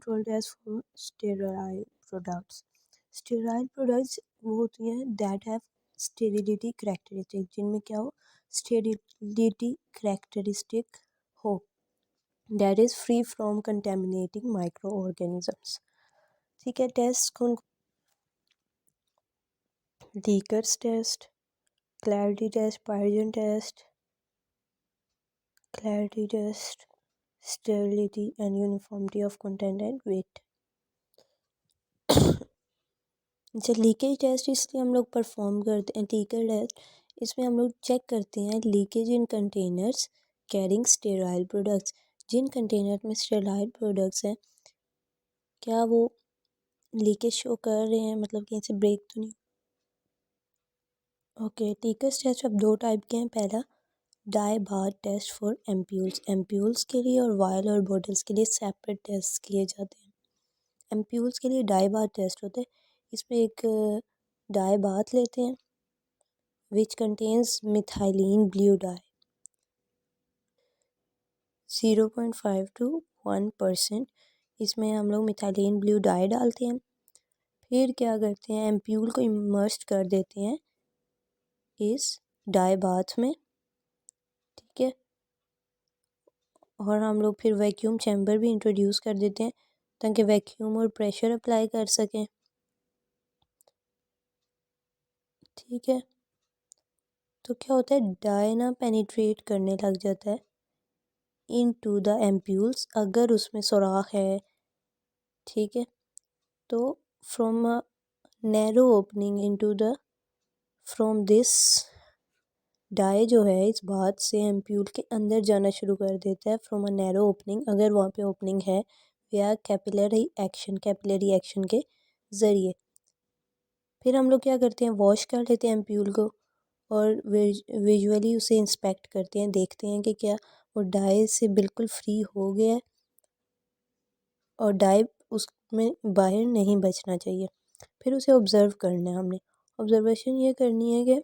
control test for sterile products. Sterile products वो होती हैं that have sterility characteristic, जिनमें क्या हो, sterility characteristic हो, that is free from contaminating microorganisms. ठीक है, टेस्ट कौन, leakers test, clarity test, pyrogen test, clarity test, sterility and uniformity of content and weight. अच्छा, लीकेज टेस्ट इसलिए हम लोग परफॉर्म करते हैं, लीकेज टेस्ट इसमें हम लोग चेक करते हैं leakage in containers carrying sterile products. जिन कंटेनर में स्टेराइल प्रोडक्ट्स हैं, क्या वो लीकेज शो कर रहे हैं, मतलब कहीं से ब्रेक तो नहीं। ओके, लीकेज टेस्ट अब दो टाइप के हैं। पहला dye bath test for ampoules के लिए, और वायल और बॉटल्स के लिए सेपरेट टेस्ट किए जाते हैं। एम्प्यूल्स के लिए डाई बार टेस्ट होते हैं। इसमें एक डाई बाथ लेते हैं which contains methylene blue die 0.5 to 1%। इसमें हम लोग मिथाइलिन ब्लू डाई डालते हैं। फिर क्या करते हैं, एम्प्यूल को इमर्स्ड कर देते हैं इस डाई बाथ में, ठीक है। और हम लोग फिर वैक्यूम चैम्बर भी इंट्रोड्यूस कर देते हैं ताकि वैक्यूम और प्रेशर अप्लाई कर सकें, ठीक है। तो क्या होता है, डाई ना पेनिट्रेट करने लग जाता है इनटू द एम्प्यूल्स, अगर उसमें सुराख है, ठीक है। तो from a narrow opening into the, from this die जो है इस बात से एम्प्यूल के अंदर जाना शुरू कर देता है फ्रॉम अ नैरो ओपनिंग, अगर वहाँ पे ओपनिंग है, या कैपिलरी एक्शन के ज़रिए। फिर हम लोग क्या करते हैं, वॉश कर लेते हैं एम्प्यूल को और विजुअली उसे इंस्पेक्ट करते हैं, देखते हैं कि क्या वो डाई से बिल्कुल फ्री हो गया है और डाई उसमें बाहर नहीं बचना चाहिए। फिर उसे ऑब्ज़र्व करना है हमने। ऑब्ज़र्वेशन ये करनी है कि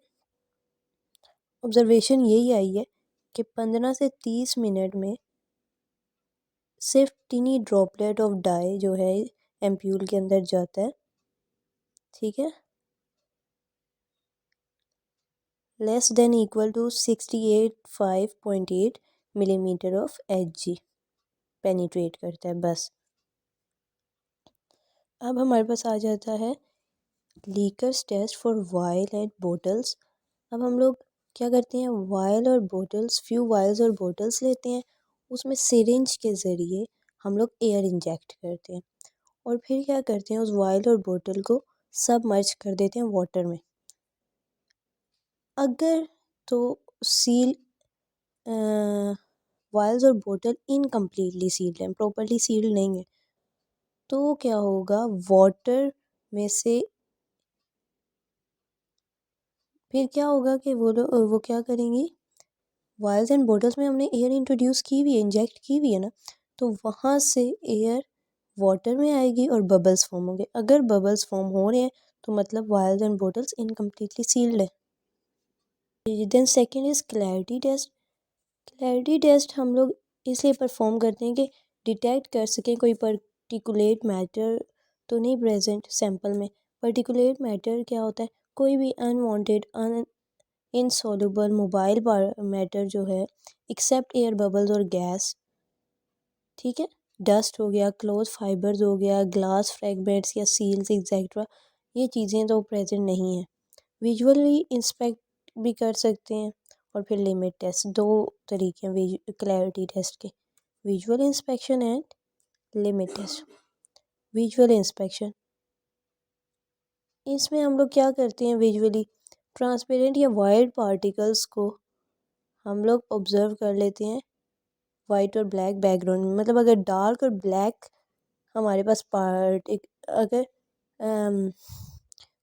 ऑब्ज़र्वेशन यही आई है कि 15 से 30 मिनट में सिर्फ टिनी ड्रॉपलेट ऑफ डाई जो है एम्प्यूल के अंदर जाता है, ठीक है। Less than equal to 68.8 millimetre of Hg penetrate करता है, बस। अब हमारे पास आ जाता है leakers test for vial and bottles. अब हम लोग क्या करते हैं, वायल और बोटल्स, फ्यू वायल्स और बोटल्स लेते हैं, उसमें सिरिंज के ज़रिए हम लोग एयर इंजेक्ट करते हैं और फिर क्या करते हैं, उस वायल और बोतल को सबमर्ज कर देते हैं वाटर में। अगर तो सील वायल्स और बोतल इनकम्प्लीटली सील्ड हैं, प्रॉपरली सील्ड नहीं है, तो क्या होगा, वाटर में से फिर क्या होगा कि वो क्या करेंगी, वायल्स एंड बोटल्स में हमने एयर इंट्रोड्यूस की हुई है, इंजेक्ट की हुई है ना, तो वहाँ से एयर वाटर में आएगी और बबल्स फॉर्म होंगे। अगर बबल्स फॉर्म हो रहे हैं तो मतलब vials and bottles incompletely sealed है। Then second is clarity test. Clarity test हम लोग इसलिए परफॉर्म करते हैं कि डिटेक्ट कर सकें कोई पर्टिकुलेट मैटर तो नहीं प्रेजेंट सैंपल में। पर्टिकुलेट मैटर क्या होता है, कोई भी अनवांटेड इनसॉल्युबल मोबाइल मैटर जो है, एक्सेप्ट एयर बबल्स और गैस, ठीक है। डस्ट हो गया, क्लोथ फाइबर्स हो गया, ग्लास फ्रेगमेंट्स या सील्स एक्सेट्रा, ये चीज़ें तो प्रेजेंट नहीं है। विजुअली इंस्पेक्ट भी कर सकते हैं। और फिर लिमिट टेस्ट, दो तरीके हैं क्लैरिटी टेस्ट के, visual inspection and limit test. Visual inspection, इसमें हम लोग क्या करते हैं, विजुअली ट्रांसपेरेंट या वाइट पार्टिकल्स को हम लोग ऑब्जर्व कर लेते हैं वाइट और ब्लैक बैकग्राउंड में। मतलब अगर डार्क और ब्लैक हमारे पास अगर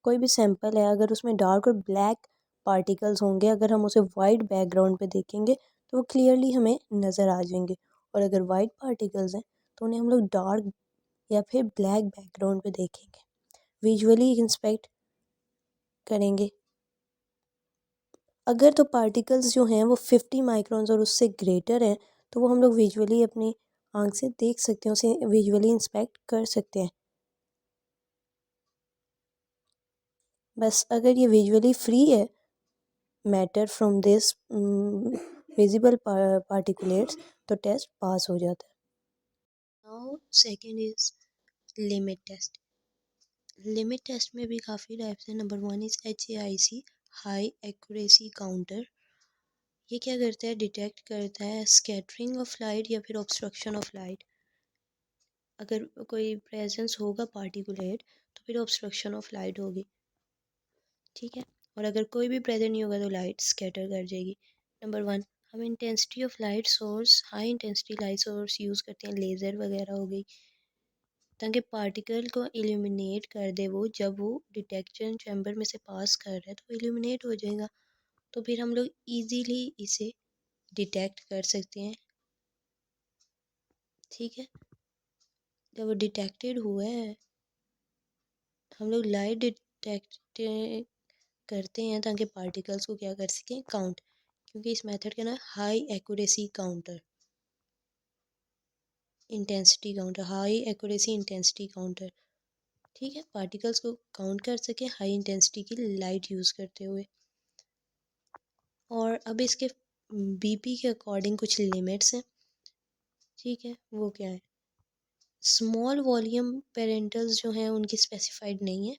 कोई भी सैंपल है, अगर उसमें डार्क और ब्लैक पार्टिकल्स होंगे, अगर हम उसे वाइट बैकग्राउंड पे देखेंगे तो वो क्लियरली हमें नज़र आ जाएंगे। और अगर वाइट पार्टिकल्स हैं तो उन्हें हम लोग डार्क या फिर ब्लैक बैकग्राउंड पे देखेंगे, विजुअली इंस्पेक्ट करेंगे। अगर तो पार्टिकल्स जो हैं वो 50 माइक्रॉन्स और उससे ग्रेटर हैं तो वो हम लोग विजुअली अपनी आँख से देख सकते हैं, उसे विजुअली इंस्पेक्ट कर सकते हैं। बस अगर ये विजुअली फ्री है matter from this visible particulates तो टेस्ट पास हो जाता है। Now second is limit test. Limit test में भी काफ़ी टाइप्स हैं। Number 1 is HAIC, high accuracy counter. ये क्या करता है, डिटेक्ट करता है स्कैटरिंग ऑफ लाइट या फिर ऑब्स्ट्रक्शन ऑफ लाइट। अगर कोई प्रेजेंस होगा पार्टिकुलेट तो फिर ऑब्स्ट्रक्शन ऑफ लाइट होगी, ठीक है। और अगर कोई भी प्रेजेंट नहीं होगा तो लाइट स्कैटर कर जाएगी। नंबर 1, हम intensity of light source, high intensity light source use करते हैं, लेज़र वगैरह हो गई, ताकि पार्टिकल को इल्यूमिनेट कर दे। वो जब वो डिटेक्शन चैम्बर में से पास कर रहा है तो इल्यूमिनेट हो जाएगा, तो फिर हम लोग इजीली इसे डिटेक्ट कर सकते हैं, ठीक है। जब वो डिटेक्टेड हुआ है हम लोग लाइट डिटेक्ट करते हैं ताकि पार्टिकल्स को क्या कर सकें, काउंट। क्योंकि इस मेथड का ना high accuracy counter, intensity counter, high accuracy intensity counter, ठीक है। पार्टिकल्स को काउंट कर सके हाई इंटेंसिटी की लाइट यूज़ करते हुए। और अब इसके बीपी के अकॉर्डिंग कुछ लिमिट्स हैं, ठीक है। वो क्या है, स्मॉल वॉल्यूम पेरेंटल्स जो हैं उनकी स्पेसिफाइड नहीं है,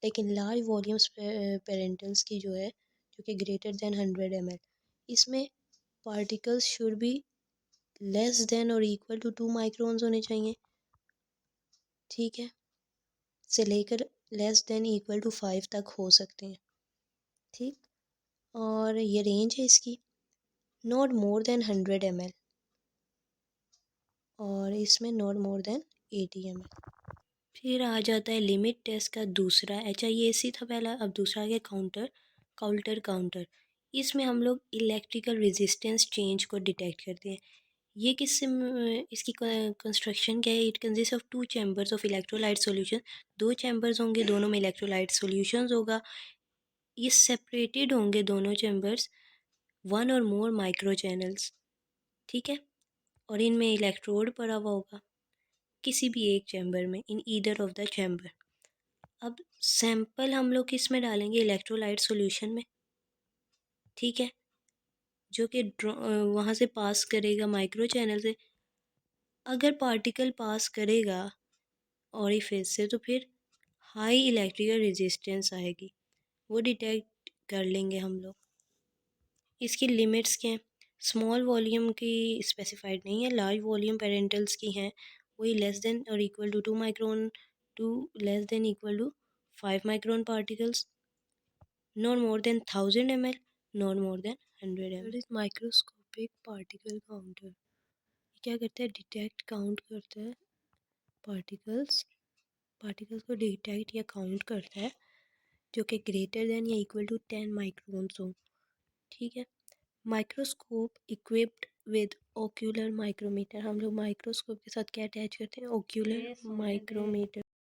लेकिन लार्ज वॉल्यूम्स पेरेंटल्स की जो है, जो कि ग्रेटर देन 100 ml, इसमें particles should be less than और इक्वल टू 2 माइक्रोन्स होने चाहिए, ठीक है। से लेकर लेस देन इक्वल टू 5 तक हो सकते हैं, ठीक। और ये रेंज है इसकी, नॉट मोर देन 100 ml, और इसमें नॉट मोर देन 80 ml। फिर आ जाता है लिमिट टेस्ट का दूसरा, HIAC था पहला, अब दूसरा आ गया काउंटर। इसमें हम लोग इलेक्ट्रिकल रेजिस्टेंस चेंज को डिटेक्ट करते हैं। ये किससे इसकी कंस्ट्रक्शन क्या है, it consist of 2 chambers of electrolyte solution. 2 chambers होंगे, दोनों में इलेक्ट्रोलाइट सॉल्यूशंस होगा। ये सेपरेटेड होंगे दोनों चैम्बर्स 1 और मोर माइक्रो चैनल्स, ठीक है। और इनमें इलेक्ट्रोड पड़ा हुआ होगा किसी भी एक चैम्बर में, in either of the chamber. अब सैंपल हम लोग किस में डालेंगे, इलेक्ट्रोलाइट सॉल्यूशन में, ठीक है, जो कि वहाँ से पास करेगा माइक्रो चैनल से। अगर पार्टिकल पास करेगा ऑरिफिस से तो फिर हाई इलेक्ट्रिकल रेजिस्टेंस आएगी, वो डिटेक्ट कर लेंगे हम लोग। इसकी लिमिट्स क्या हैं, स्मॉल वॉल्यूम की स्पेसिफाइड नहीं है, लार्ज वॉल्यूम पेरेंटल्स की हैं, वही लेस देन और equal to 2 micron to less than equal to 5 micron particles, not more than 1000 ml, not more than 100 ml। Is microscopic particle counter, क्या करता है, डिटेक्ट काउंट करता है पार्टिकल्स को डिटेक्ट या काउंट करता है जो कि ग्रेटर देन या इक्वल टू 10 माइक्रोन्स हो, ठीक है। Microscope equipped with ocular micrometer, हम लोग माइक्रोस्कोप के साथ क्या अटैच करते हैं, ओक्यूलर माइक्रोमीटर।